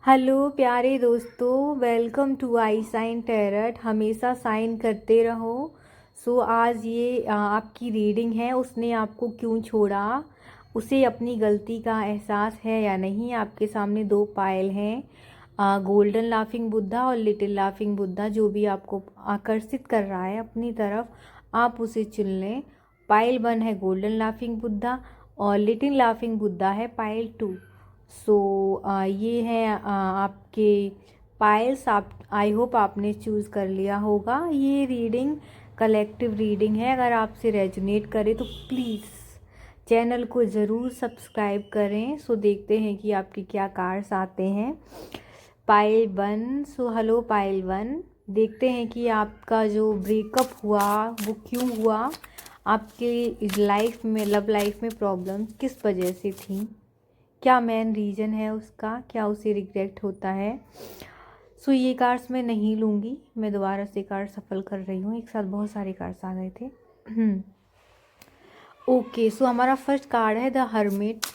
Hello प्यारे दोस्तों, welcome to I sign tarot. हमेशा साइन करते रहो। आज ये आपकी रीडिंग है। उसने आपको क्यों छोड़ा, उसे अपनी गलती का एहसास है या नहीं। आपके सामने दो पायल हैं, गोल्डन लाफिंग बुद्धा और लिटिल लाफिंग बुद्धा। जो भी आपको आकर्षित कर रहा है अपनी तरफ, आप उसे चुन लें। पायल 1 है गोल्डन लाफिंग बुद्धा और लिटिल लाफिंग बुद्धा है पायल 2। ये हैं आपके पायल्स। आप आई होप आपने चूज़ कर लिया होगा। ये रीडिंग कलेक्टिव रीडिंग है। अगर आपसे रेजोनेट करे तो प्लीज़ चैनल को ज़रूर सब्सक्राइब करें। देखते हैं कि आपके क्या कार्ड्स आते हैं। पायल 1। हेलो पायल 1, देखते हैं कि आपका जो ब्रेकअप हुआ वो क्यों हुआ। आपके लाइफ में, लव लाइफ में प्रॉब्लम किस वजह से थी, क्या मेन रीज़न है उसका, क्या उसे रिग्रेट होता है। ये कार्ड्स मैं नहीं लूँगी, मैं दोबारा से कार्ड सफल कर रही हूँ। एक साथ बहुत सारे कार्ड्स आ गए थे। ओके, हमारा फर्स्ट कार्ड है द हर्मिट।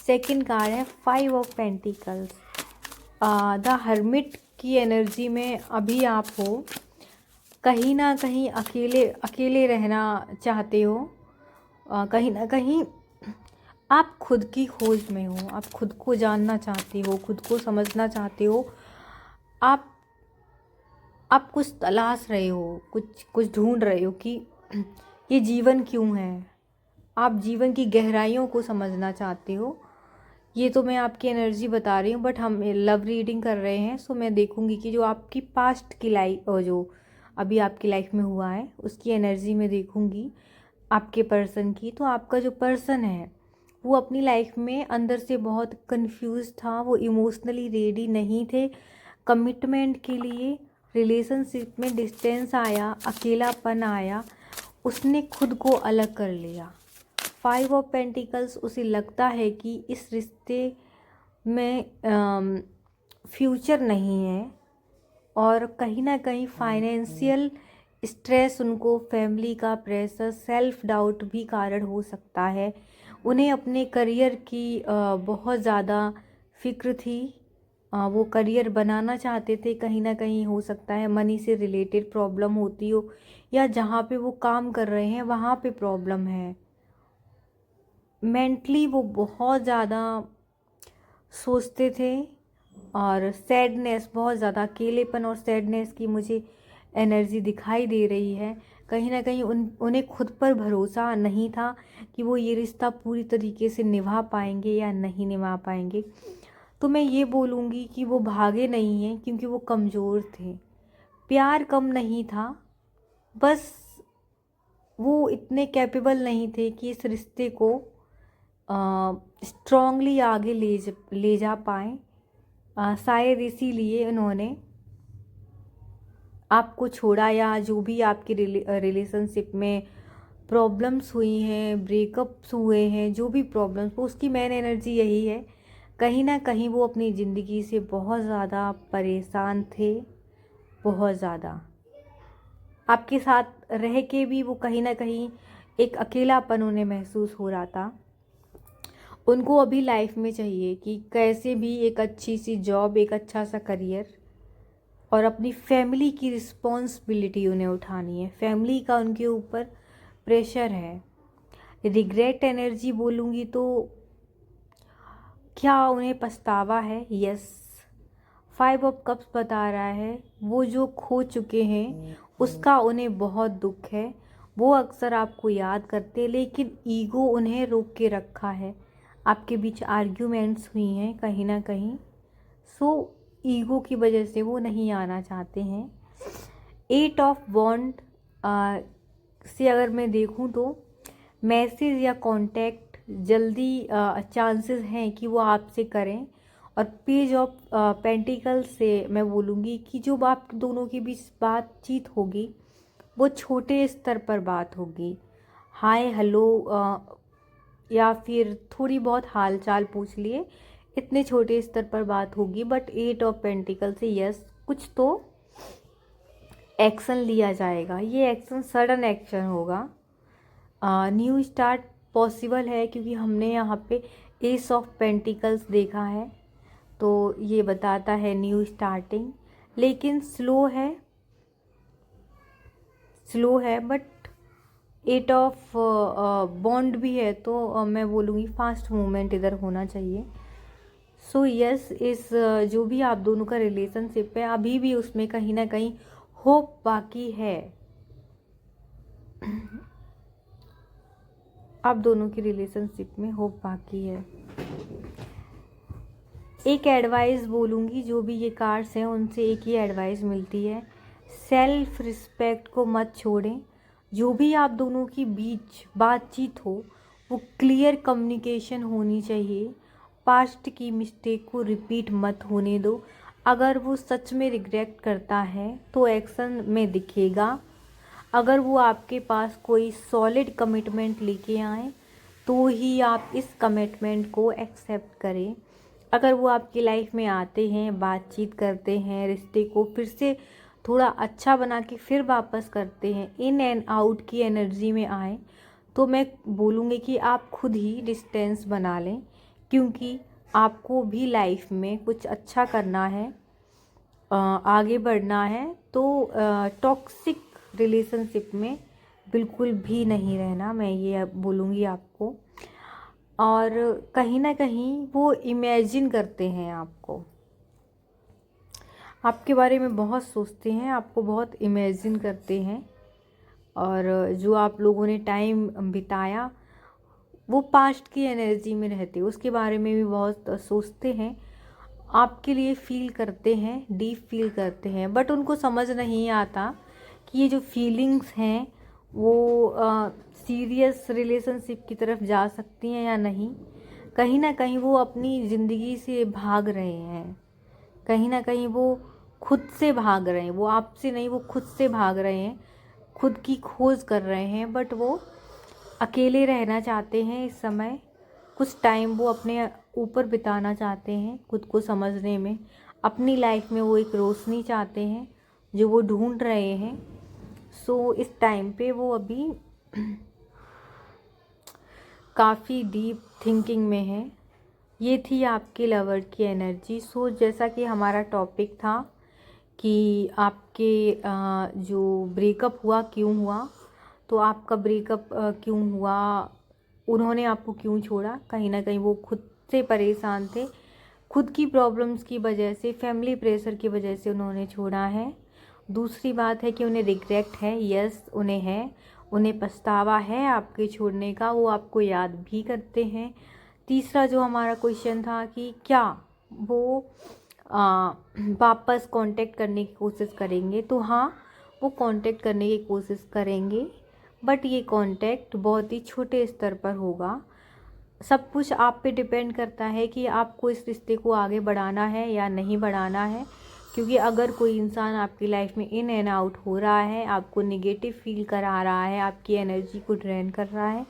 सेकंड कार्ड है 5 ऑफ पेंटिकल्स। द हर्मिट की एनर्जी में अभी आप हो, कहीं ना कहीं अकेले अकेले रहना चाहते हो। कहीं ना कहीं आप खुद की खोज में हो, आप खुद को जानना चाहते हो, खुद को समझना चाहते हो। आप आप कुछ तलाश रहे हो, कुछ कुछ ढूंढ रहे हो कि ये जीवन क्यों है। आप जीवन की गहराइयों को समझना चाहते हो। ये तो मैं आपकी एनर्जी बता रही हूँ, बट हम लव रीडिंग कर रहे हैं। मैं देखूंगी कि जो आपकी पास्ट की लाइफ, और जो अभी आपकी लाइफ में हुआ है, उसकी एनर्जी में देखूंगी आपके पर्सन की। तो आपका जो पर्सन है वो अपनी लाइफ में अंदर से बहुत कंफ्यूज था। वो इमोशनली रेडी नहीं थे कमिटमेंट के लिए। रिलेशनशिप में डिस्टेंस आया, अकेलापन आया, उसने खुद को अलग कर लिया। 5 ऑफ पेंटिकल्स, उसे लगता है कि इस रिश्ते में फ्यूचर नहीं है, और कहीं ना कहीं फाइनेंशियल स्ट्रेस, उनको फैमिली का प्रेशर, सेल्फ डाउट भी कारण हो सकता है। उन्हें अपने करियर की बहुत ज़्यादा फिक्र थी। वो करियर बनाना चाहते थे। कहीं ना कहीं हो सकता है मनी से रिलेटेड प्रॉब्लम होती हो, या जहाँ पे वो काम कर रहे हैं वहाँ पे प्रॉब्लम है। मेंटली वो बहुत ज़्यादा सोचते थे, और सैडनेस, बहुत ज़्यादा अकेलेपन और सैडनेस की मुझे एनर्जी दिखाई दे रही है। कहीं ना कहीं उन्हें खुद पर भरोसा नहीं था कि वो ये रिश्ता पूरी तरीके से निभा पाएंगे या नहीं निभा पाएंगे। तो मैं ये बोलूँगी कि वो भागे नहीं हैं, क्योंकि वो कमज़ोर थे। प्यार कम नहीं था, बस वो इतने कैपेबल नहीं थे कि इस रिश्ते को स्ट्रॉन्गली आगे ले जा पाएँ। शायद इसीलिए उन्होंने आपको छोड़ा, या जो भी आपकी रिलेशनशिप में प्रॉब्लम्स हुई हैं, ब्रेकअप्स हुए हैं, जो भी प्रॉब्लम्स, वो उसकी मेन एनर्जी यही है। कहीं ना कहीं वो अपनी ज़िंदगी से बहुत ज़्यादा परेशान थे, बहुत ज़्यादा। आपके साथ रह के भी वो कहीं ना कहीं एक अकेलापन उन्हें महसूस हो रहा था। उनको अभी लाइफ में चाहिए कि कैसे भी एक अच्छी सी जॉब, एक अच्छा सा करियर, और अपनी फैमिली की रिस्पॉन्सिबिलिटी उन्हें उठानी है। फैमिली का उनके ऊपर प्रेशर है। रिग्रेट एनर्जी बोलूँगी तो क्या उन्हें पछतावा है? यस। 5 ऑफ कप्स बता रहा है वो जो खो चुके हैं उसका उन्हें बहुत दुख है। वो अक्सर आपको याद करते, लेकिन ईगो उन्हें रोक के रखा है। आपके बीच आर्ग्यूमेंट्स हुई हैं कहीं ना कहीं। ईगो की वजह से वो नहीं आना चाहते हैं। 8 ऑफ वॉन्ड से अगर मैं देखूं तो मैसेज या कांटेक्ट जल्दी चांसेस हैं कि वो आपसे करें। और पेज ऑफ पेंटिकल से मैं बोलूँगी कि जो आप दोनों के बीच बातचीत होगी वो छोटे स्तर पर बात होगी। हाय हेलो, या फिर थोड़ी बहुत हाल चाल पूछ लिए, इतने छोटे स्तर पर बात होगी। बट 8 ऑफ पेंटिकल से यस, कुछ तो एक्शन लिया जाएगा। ये एक्शन सडन एक्शन होगा। न्यू स्टार्ट पॉसिबल है, क्योंकि हमने यहाँ पे एस ऑफ पेंटिकल्स देखा है। तो ये बताता है न्यू स्टार्टिंग, लेकिन स्लो है बट 8 ऑफ बॉन्ड भी है, तो मैं बोलूँगी फास्ट मूवमेंट इधर होना चाहिए। सो यस, इस जो भी आप दोनों का रिलेशनशिप है अभी भी उसमें कहीं ना कहीं होप बाकी है। आप दोनों की रिलेशनशिप में होप बाकी है। एक एडवाइस बोलूँगी, जो भी ये कार्ड्स हैं उनसे एक ही एडवाइस मिलती है, सेल्फ रिस्पेक्ट को मत छोड़ें। जो भी आप दोनों की बीच बातचीत हो वो क्लियर कम्युनिकेशन होनी चाहिए। पास्ट की मिस्टेक को रिपीट मत होने दो। अगर वो सच में रिग्रेट करता है तो एक्शन में दिखेगा। अगर वो आपके पास कोई सॉलिड कमिटमेंट लेके आए तो ही आप इस कमिटमेंट को एक्सेप्ट करें। अगर वो आपकी लाइफ में आते हैं, बातचीत करते हैं, रिश्ते को फिर से थोड़ा अच्छा बना के फिर वापस करते हैं, इन एंड आउट की एनर्जी में आए, तो मैं बोलूँगी कि आप खुद ही डिस्टेंस बना लें, क्योंकि आपको भी लाइफ में कुछ अच्छा करना है, आगे बढ़ना है। तो टॉक्सिक रिलेशनशिप में बिल्कुल भी नहीं रहना, मैं ये बोलूँगी आपको। और कहीं ना कहीं वो इमेजिन करते हैं आपको, आपके बारे में बहुत सोचते हैं, आपको बहुत इमेजिन करते हैं। और जो आप लोगों ने टाइम बिताया वो पास्ट की एनर्जी में रहते, उसके बारे में भी बहुत सोचते हैं, आपके लिए फील करते हैं, डीप फील करते हैं। बट उनको समझ नहीं आता कि ये जो फीलिंग्स हैं वो सीरियस रिलेशनशिप की तरफ जा सकती हैं या नहीं। कहीं ना कहीं वो अपनी ज़िंदगी से भाग रहे हैं, कहीं ना कहीं वो खुद से भाग रहे हैं, वो आपसे नहीं, वो खुद से भाग रहे हैं, खुद की खोज कर रहे हैं। बट वो अकेले रहना चाहते हैं इस समय, कुछ टाइम वो अपने ऊपर बिताना चाहते हैं, खुद को समझने में, अपनी लाइफ में वो एक रोशनी चाहते हैं जो वो ढूंढ रहे हैं। सो इस टाइम पे वो अभी काफ़ी डीप थिंकिंग में है। ये थी आपके लवर की एनर्जी। सो जैसा कि हमारा टॉपिक था कि आपके जो ब्रेकअप हुआ क्यों हुआ, तो आपका ब्रेकअप क्यों हुआ, उन्होंने आपको क्यों छोड़ा, कहीं ना कहीं वो खुद से परेशान थे, खुद की प्रॉब्लम्स की वजह से, फैमिली प्रेशर की वजह से उन्होंने छोड़ा है। दूसरी बात है कि उन्हें रिग्रेट है, यस उन्हें है, उन्हें पछतावा है आपके छोड़ने का, वो आपको याद भी करते हैं। तीसरा जो हमारा क्वेश्चन था कि क्या वो वापस कांटेक्ट करने की कोशिश करेंगे, तो हाँ वो कांटेक्ट करने की कोशिश करेंगे, बट ये कांटेक्ट बहुत ही छोटे स्तर पर होगा। सब कुछ आप पे डिपेंड करता है कि आपको इस रिश्ते को आगे बढ़ाना है या नहीं बढ़ाना है। क्योंकि अगर कोई इंसान आपकी लाइफ में इन एंड आउट हो रहा है, आपको नेगेटिव फील करा रहा है, आपकी एनर्जी को ड्रेन कर रहा है,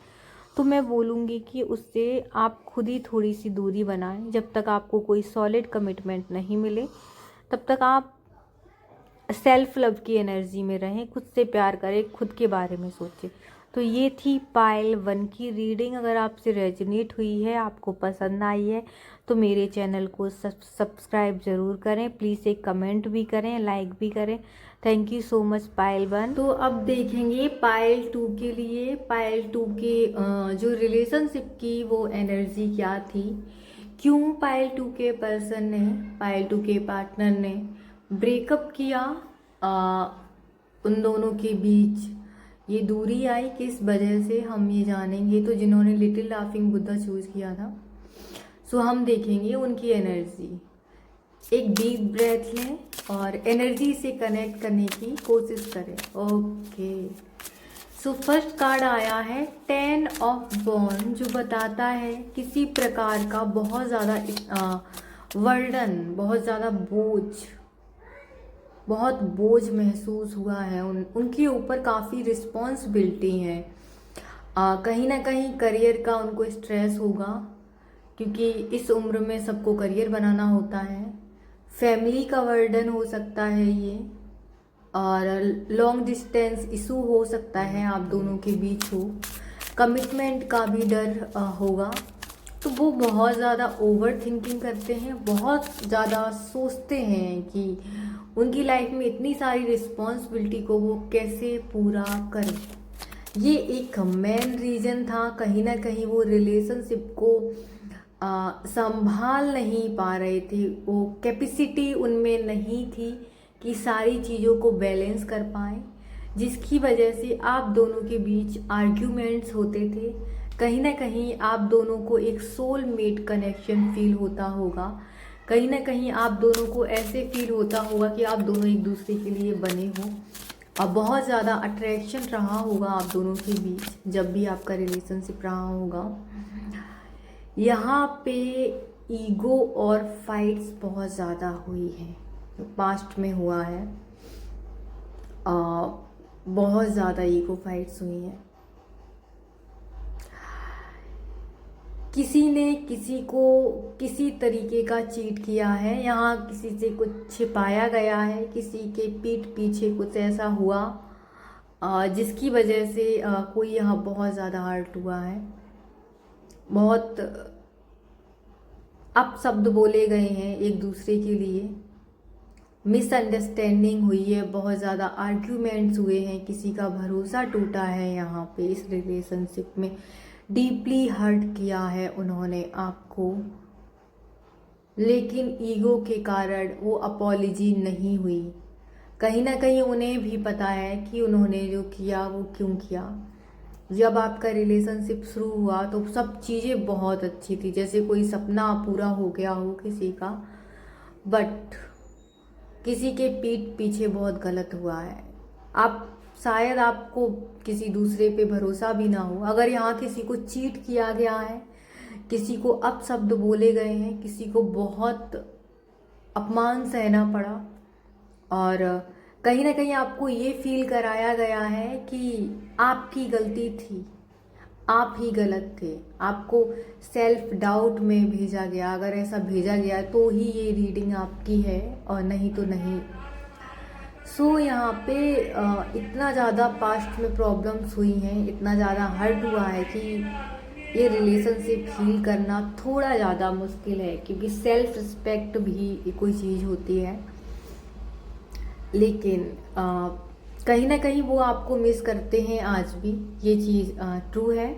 तो मैं बोलूँगी कि उससे आप खुद ही थोड़ी सी दूरी बनाएं। जब तक आपको कोई सॉलिड कमिटमेंट नहीं मिले तब तक आप सेल्फ लव की एनर्जी में रहें, खुद से प्यार करें, खुद के बारे में सोचें। तो ये थी पायल 1 की रीडिंग। अगर आपसे रेजोनेट हुई है, आपको पसंद आई है, तो मेरे चैनल को सब्सक्राइब ज़रूर करें, प्लीज़ एक कमेंट भी करें, लाइक भी करें। थैंक यू सो मच पायल 1। तो अब देखेंगे पायल 2 के लिए। पायल 2 के जो रिलेशनशिप की वो एनर्जी क्या थी, क्यों पायल 2 के पर्सन ने, पायल 2 के पार्टनर ने ब्रेकअप किया, उन दोनों के बीच ये दूरी आई किस वजह से, हम ये जानेंगे। तो जिन्होंने लिटिल लाफिंग बुद्धा चूज किया था, सो हम देखेंगे उनकी एनर्जी। एक डीप ब्रेथ लें और एनर्जी से कनेक्ट करने की कोशिश करें। ओके, सो फर्स्ट कार्ड आया है 10 ऑफ वॉन्ड, जो बताता है किसी प्रकार का बहुत ज़्यादा वर्डन, बहुत ज़्यादा बहुत बोझ महसूस हुआ है, उनके ऊपर काफ़ी रिस्पॉन्सिबिलिटी है। कहीं ना कहीं करियर का उनको स्ट्रेस होगा, क्योंकि इस उम्र में सबको करियर बनाना होता है। फैमिली का वर्डन हो सकता है ये, और लॉन्ग डिस्टेंस इशू हो सकता है आप दोनों के बीच हो। कमिटमेंट का भी डर होगा, तो वो बहुत ज़्यादा ओवर थिंकिंग करते हैं, बहुत ज़्यादा सोचते हैं कि उनकी लाइफ में इतनी सारी रिस्पॉन्सिबिलिटी को वो कैसे पूरा करें। ये एक मेन रीज़न था, कहीं ना कहीं वो रिलेशनशिप को संभाल नहीं पा रहे थे, वो कैपेसिटी उनमें नहीं थी कि सारी चीज़ों को बैलेंस कर पाएँ, जिसकी वजह से आप दोनों के बीच आर्ग्यूमेंट्स होते थे। कहीं ना कहीं आप दोनों को एक सोलमेट कनेक्शन फील होता होगा, कहीं ना कहीं आप दोनों को ऐसे फील होता होगा कि आप दोनों एक दूसरे के लिए बने हो, और बहुत ज़्यादा अट्रैक्शन रहा होगा आप दोनों के बीच जब भी आपका रिलेशनशिप रहा होगा। यहाँ पे ईगो और फाइट्स बहुत ज़्यादा हुई है, पास्ट में हुआ है, बहुत ज़्यादा ईगो फाइट्स हुई हैं। किसी ने किसी को किसी तरीके का चीट किया है, यहाँ किसी से कुछ छिपाया गया है, किसी के पीठ पीछे कुछ ऐसा हुआ जिसकी वजह से कोई यहाँ बहुत ज़्यादा हर्ट हुआ है, बहुत अपशब्द बोले गए हैं एक दूसरे के लिए, मिसअंडरस्टैंडिंग हुई है, बहुत ज़्यादा आर्ग्यूमेंट्स हुए हैं, किसी का भरोसा टूटा है, यहाँ पे इस रिलेशनशिप में डीपली हर्ट किया है उन्होंने आपको, लेकिन ईगो के कारण वो अपॉलॉजी नहीं हुई। कहीं ना कहीं उन्हें भी पता है कि उन्होंने जो किया वो क्यों किया। जब आपका रिलेशनशिप शुरू हुआ तो सब चीज़ें बहुत अच्छी थी, जैसे कोई सपना पूरा हो गया हो किसी का, बट किसी के पीठ पीछे बहुत गलत हुआ है। आप शायद आपको किसी दूसरे पे भरोसा भी ना हो, अगर यहाँ किसी को चीट किया गया है, किसी को अपशब्द बोले गए हैं, किसी को बहुत अपमान सहना पड़ा, और कहीं ना कहीं आपको ये फील कराया गया है कि आपकी गलती थी, आप ही गलत थे, आपको सेल्फ डाउट में भेजा गया। अगर ऐसा भेजा गया तो ही ये रीडिंग आपकी है, और नहीं तो नहीं। यहाँ पे इतना ज़्यादा पास्ट में प्रॉब्लम्स हुई हैं, इतना ज़्यादा हर्ट हुआ है कि ये रिलेशनशिप हील करना थोड़ा ज़्यादा मुश्किल है, क्योंकि सेल्फ रिस्पेक्ट भी कोई चीज़ होती है, लेकिन कहीं ना कहीं वो आपको मिस करते हैं आज भी, ये चीज़ ट्रू है।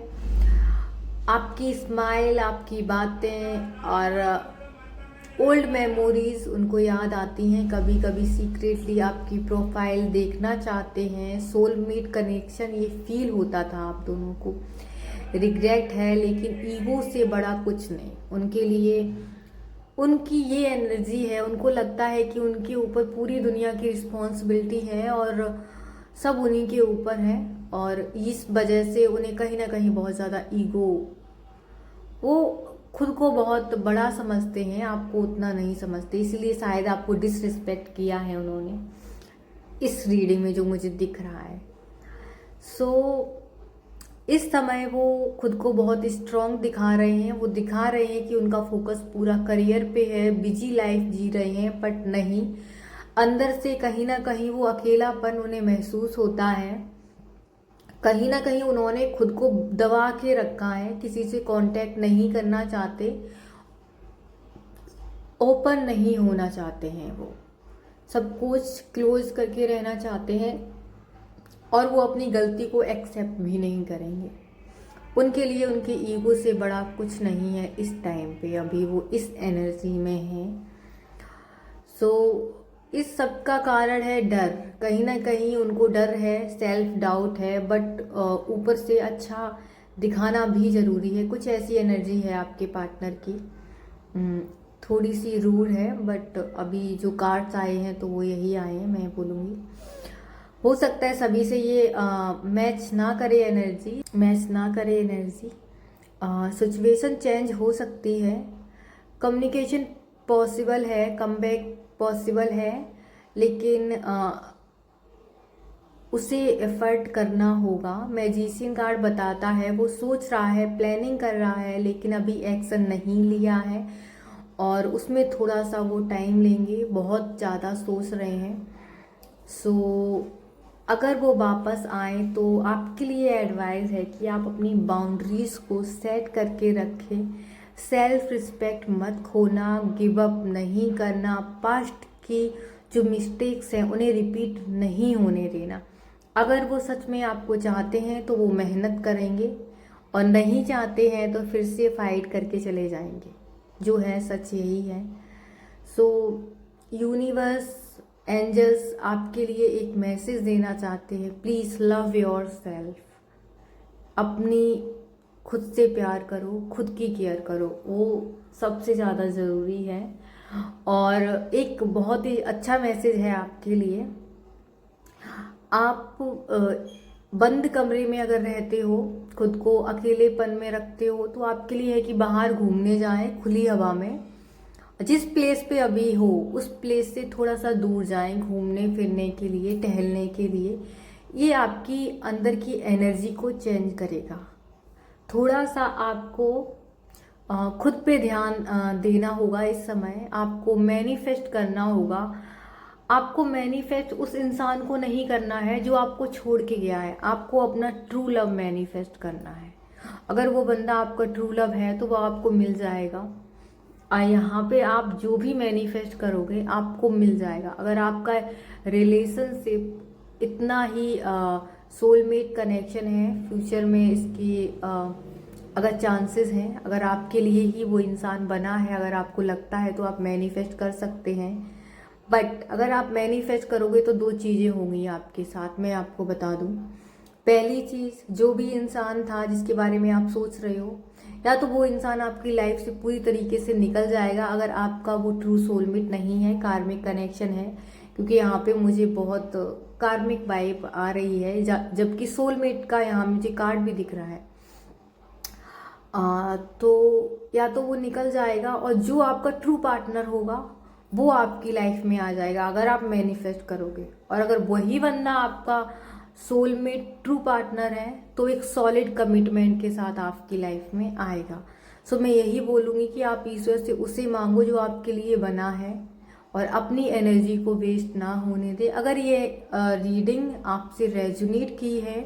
आपकी स्माइल, आपकी बातें और ओल्ड मेमोरीज उनको याद आती हैं, कभी कभी सीक्रेटली आपकी प्रोफाइल देखना चाहते हैं। सोलमेट कनेक्शन ये फील होता था आप दोनों को, रिग्रेट है, लेकिन ईगो से बड़ा कुछ नहीं उनके लिए। उनकी ये एनर्जी है, उनको लगता है कि उनके ऊपर पूरी दुनिया की रिस्पॉन्सिबिलिटी है और सब उन्हीं के ऊपर है, और इस वजह से उन्हें कहीं ना कहीं बहुत ज़्यादा ईगो, वो खुद को बहुत बड़ा समझते हैं, आपको उतना नहीं समझते, इसलिए शायद आपको डिसरिस्पेक्ट किया है उन्होंने इस रीडिंग में जो मुझे दिख रहा है। इस समय वो खुद को बहुत स्ट्रॉन्ग दिखा रहे हैं, वो दिखा रहे हैं कि उनका फोकस पूरा करियर पे है, बिजी लाइफ जी रहे हैं, बट नहीं, अंदर से कहीं ना कहीं वो अकेलापन उन्हें महसूस होता है। कहीं ना कहीं उन्होंने खुद को दबा के रखा है, किसी से कांटेक्ट नहीं करना चाहते, ओपन नहीं होना चाहते हैं, वो सब कुछ क्लोज करके रहना चाहते हैं, और वो अपनी गलती को एक्सेप्ट भी नहीं करेंगे। उनके लिए उनके ईगो से बड़ा कुछ नहीं है इस टाइम पे, अभी वो इस एनर्जी में हैं। इस सब का कारण है डर, कहीं ना कहीं उनको डर है, सेल्फ डाउट है, बट ऊपर से अच्छा दिखाना भी ज़रूरी है। कुछ ऐसी एनर्जी है आपके पार्टनर की, थोड़ी सी रूड है, बट अभी जो कार्ड्स आए हैं तो वो यही आए हैं, मैं बोलूँगी। हो सकता है सभी से ये मैच ना करे एनर्जी, सिचुएशन चेंज हो सकती है, कम्युनिकेशन पॉसिबल है, कमबैक पॉसिबल है, लेकिन उसे एफर्ट करना होगा। मैजिशियन कार्ड बताता है वो सोच रहा है, प्लानिंग कर रहा है, लेकिन अभी एक्शन नहीं लिया है, और उसमें थोड़ा सा वो टाइम लेंगे, बहुत ज़्यादा सोच रहे हैं। अगर वो वापस आए तो आपके लिए एडवाइस है कि आप अपनी बाउंड्रीज़ को सेट करके रखें, सेल्फ रिस्पेक्ट मत खोना, गिव अप नहीं करना, पास्ट की जो मिस्टेक्स हैं उन्हें रिपीट नहीं होने देना। अगर वो सच में आपको चाहते हैं तो वो मेहनत करेंगे, और नहीं चाहते हैं तो फिर से फाइट करके चले जाएंगे। जो है सच यही है। सो यूनिवर्स, एंजल्स आपके लिए एक मैसेज देना चाहते हैं, प्लीज़ लव योर सेल्फ। अपनी खुद से प्यार करो, खुद की केयर करो, वो सबसे ज़्यादा ज़रूरी है। और एक बहुत ही अच्छा मैसेज है आपके लिए। आप बंद कमरे में अगर रहते हो, खुद को अकेलेपन में रखते हो, तो आपके लिए है कि बाहर घूमने जाएं खुली हवा में। जिस प्लेस पे अभी हो उस प्लेस से थोड़ा सा दूर जाएं घूमने फिरने के लिए, टहलने के लिए। ये आपकी अंदर की एनर्जी को चेंज करेगा। थोड़ा सा आपको खुद पे ध्यान देना होगा। इस समय आपको मैनिफेस्ट करना होगा। आपको मैनिफेस्ट उस इंसान को नहीं करना है जो आपको छोड़ के गया है, आपको अपना ट्रू लव मैनिफेस्ट करना है। अगर वो बंदा आपका ट्रू लव है तो वो आपको मिल जाएगा। यहाँ पे आप जो भी मैनिफेस्ट करोगे आपको मिल जाएगा। अगर आपका रिलेशनशिप इतना ही सोलमेट कनेक्शन है, फ्यूचर में इसकी अगर चांसेस हैं, अगर आपके लिए ही वो इंसान बना है, अगर आपको लगता है तो आप मैनिफेस्ट कर सकते हैं। बट अगर आप मैनिफेस्ट करोगे तो दो चीज़ें होंगी आपके साथ, मैं आपको बता दूं। पहली चीज़, जो भी इंसान था जिसके बारे में आप सोच रहे हो, या तो वो इंसान आपकी लाइफ से पूरी तरीके से निकल जाएगा अगर आपका वो ट्रू सोलमेट नहीं है, कार्मिक कनेक्शन है। क्योंकि यहाँ पे मुझे बहुत कार्मिक वाइब आ रही है, जबकि सोलमेट का यहाँ मुझे कार्ड भी दिख रहा है। तो या तो वो निकल जाएगा, और जो आपका ट्रू पार्टनर होगा वो आपकी लाइफ में आ जाएगा अगर आप मैनिफेस्ट करोगे। और अगर वही बंदा आपका सोलमेट ट्रू पार्टनर है तो एक सॉलिड कमिटमेंट के साथ आपकी लाइफ में आएगा। सो मैं यही बोलूँगी कि आप ईश्वर से उसे मांगो जो आपके लिए बना है, और अपनी एनर्जी को वेस्ट ना होने दे। अगर ये रीडिंग आपसे रेजोनेट की है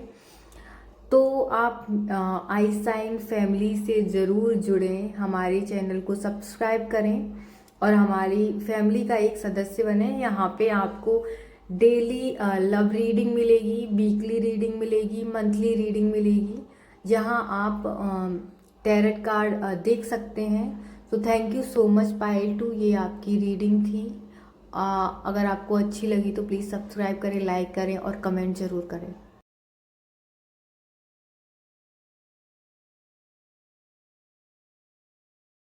तो आप आई साइन फैमिली से ज़रूर जुड़ें, हमारे चैनल को सब्सक्राइब करें और हमारी फैमिली का एक सदस्य बने। यहाँ पे आपको डेली लव रीडिंग मिलेगी, वीकली रीडिंग मिलेगी, मंथली रीडिंग मिलेगी, जहाँ आप टैरेट कार्ड देख सकते हैं। तो thank you so much Payal too, ये आपकी रीडिंग थी। अगर आपको अच्छी लगी तो प्लीज़ सब्सक्राइब करें, लाइक करें और कमेंट ज़रूर करें।